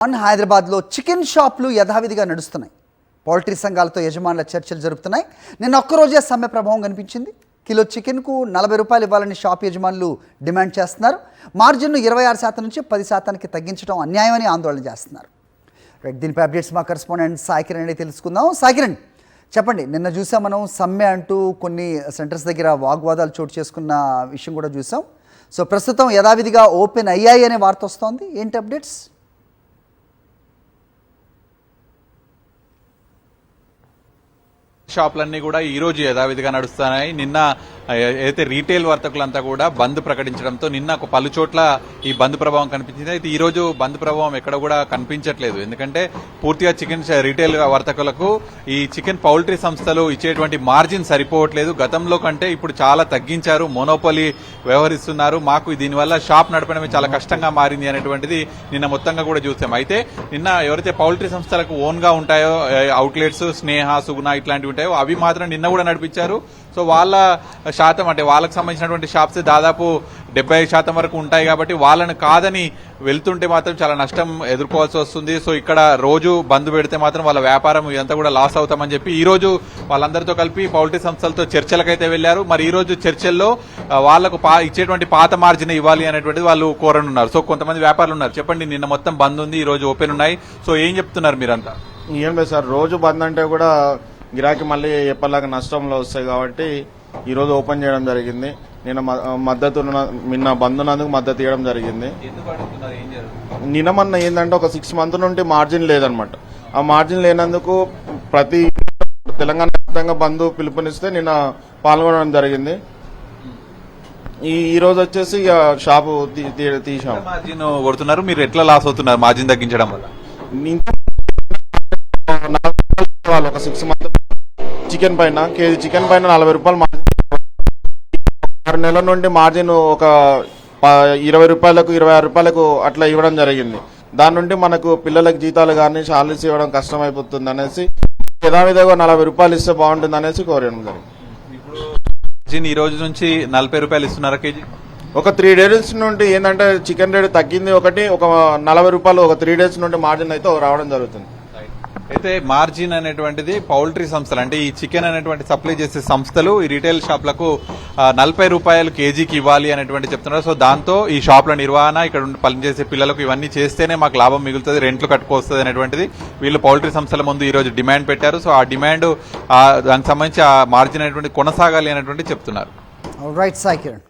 హైదరాబాద్లో చికెన్ షాపులు యథావిధిగా నడుస్తున్నాయి. పౌల్ట్రీ సంఘాలతో యజమానుల చర్చలు జరుపుతున్నాయి. నిన్న ఒక్కరోజే సమ్మె ప్రభావం కనిపించింది. కిలో చికెన్కు 40 రూపాయలు ఇవ్వాలని షాప్ యజమానులు డిమాండ్ చేస్తున్నారు. మార్జిన్ను 26% నుంచి 10%కి తగ్గించడం అన్యాయమని ఆందోళన చేస్తున్నారు. దీనిపై అప్డేట్స్ మా కరెస్పాండెంట్ సాయి కిరణ్ అడిగి తెలుసుకుందాం. సాయి కిరణ్, చెప్పండి, నిన్న చూసాం మనం సమ్మె అంటూ కొన్ని సెంటర్స్ దగ్గర వాగ్వాదాలు చోటు చేసుకున్న విషయం కూడా చూసాం. సో ప్రస్తుతం యథావిధిగా ఓపెన్ అయ్యాయి అనే వార్త వస్తోంది. ఏంటి అప్డేట్స్? షాపులన్నీ కూడా ఈ రోజు యథావిధిగా నడుస్తున్నాయి. నిన్న అయితే రీటైల్ వర్తకులంతా కూడా బంద్ ప్రకటించడంతో నిన్న పలు చోట్ల ఈ బంద్ ప్రభావం కనిపించింది. అయితే ఈ రోజు బంద్ ప్రభావం ఎక్కడ కూడా కనిపించట్లేదు. ఎందుకంటే పూర్తిగా చికెన్ రీటైల్ వర్తకులకు ఈ చికెన్ పౌల్ట్రీ సంస్థలు ఇచ్చేటువంటి మార్జిన్ సరిపోవట్లేదు. గతంలో కంటే ఇప్పుడు చాలా తగ్గించారు, మోనోపోలీ వ్యవహరిస్తున్నారు, మాకు దీనివల్ల షాప్ నడపడమే చాలా కష్టంగా మారింది అనేటువంటిది నిన్న మొత్తంగా కూడా చూసాం. అయితే నిన్న ఎవరైతే పౌల్ట్రీ సంస్థలకు ఓన్ గా ఉంటాయో అవుట్లెట్స్, స్నేహ, సుగుణ ఇట్లాంటివి ఉంటాయో అవి మాత్రం నిన్న కూడా నడిపించారు. సో వాళ్ళ శాతం అంటే వాళ్ళకి సంబంధించినటువంటి షాప్స్ దాదాపు 70% వరకు ఉంటాయి. కాబట్టి వాళ్ళని కాదని వెళ్తుంటే మాత్రం చాలా నష్టం ఎదుర్కోవాల్సి వస్తుంది. సో ఇక్కడ రోజు బంద్ పెడితే మాత్రం వాళ్ళ వ్యాపారం ఇదంతా కూడా లాస్ అవుతామని చెప్పి ఈ రోజు వాళ్ళందరితో కలిపి పౌల్ట్రీ సంస్థలతో చర్చలకైతే వెళ్లారు. మరి ఈ రోజు చర్చల్లో వాళ్లకు ఇచ్చేటువంటి పాత మార్జిన్ ఇవ్వాలి అనేటువంటిది వాళ్ళు కోరనున్నారు. సో కొంతమంది వ్యాపారులు ఉన్నారు. చెప్పండి, నిన్న మొత్తం బంద్ ఉంది, ఈ రోజు ఓపెన్ ఉన్నాయి. సో ఏం చెప్తున్నారు మీరంతా? ఏం లేదు సార్, రోజు బంద్ అంటే కూడా గిరాకీ మళ్ళీ ఎప్పటిలాగా నష్టంలో వస్తాయి కాబట్టి ఈ రోజు ఓపెన్ చేయడం జరిగింది. నిన్న నిన్న బంద్ ఉన్నందుకు మద్దతు ఇవ్వడం జరిగింది. నిన్న మొన్న ఏంటంటే ఒక 6 months నుండి మార్జిన్ లేదనమాట. ఆ మార్జిన్ లేనందుకు ప్రతి తెలంగాణ వ్యాప్తంగా బంద్ పిలుపునిస్తే నిన్న పాల్గొనడం జరిగింది. ఈ రోజు వచ్చేసి షాపు తీసాం. మార్జిన్ కొడుతున్నారు, మీరు ఎట్లా లాస్ అవుతున్నారు మార్జిన్ తగ్గించడం వల్ల? ఒక 6 months చికెన్ పైన కేజీ చికెన్ పైన 40 రూపాయలు మార్జిన్, 6 నెలల నుండి మార్జిన్ ఒక 20 రూపాయలకు 26 రూపాయలకు అట్లా ఇవ్వడం జరిగింది. దాని నుండి మనకు పిల్లలకు జీతాలు కానీ శాలరీస్ ఇవ్వడం కష్టం అయిపోతుంది అనేసి యథావిధిగా 40 రూపాయలు ఇస్తే బాగుంటుంది అనేసి కోరడం జరిగింది. ఈ రోజు నుంచి 40 రూపాయలు ఇస్తున్నారా కేజీ? ఒక 3 days నుండి ఏంటంటే చికెన్ రేట్ తగ్గింది ఒకటి, ఒక 40 రూపాయలు ఒక 3 days నుండి మార్జిన్ అయితే రావడం జరుగుతుంది. అయితే మార్జిన్ అనేటువంటిది పౌల్ట్రీ సంస్థలు అంటే ఈ చికెన్ అనేటువంటి సప్లై చేసే సంస్థలు ఈ రీటైల్ షాప్లకు 40 రూపాయలు కేజీకి ఇవ్వాలి అనేటువంటి చెప్తున్నారు. సో దాంతో ఈ షాప్ల నిర్వహణ, ఇక్కడ పనిచేసే పిల్లలకు ఇవన్నీ చేస్తేనే మాకు లాభం మిగులుతుంది, రెంట్లు కట్టుకొస్తుంది అనేటువంటిది వీళ్ళు పౌల్ట్రీ సంస్థల ముందు ఈ రోజు డిమాండ్ పెట్టారు. సో ఆ డిమాండ్ దానికి సంబంధించి ఆ మార్జిన్ అనేటువంటి కొనసాగాలి అనేటువంటి చెప్తున్నారు. రైట్ సాయి కిరణ్.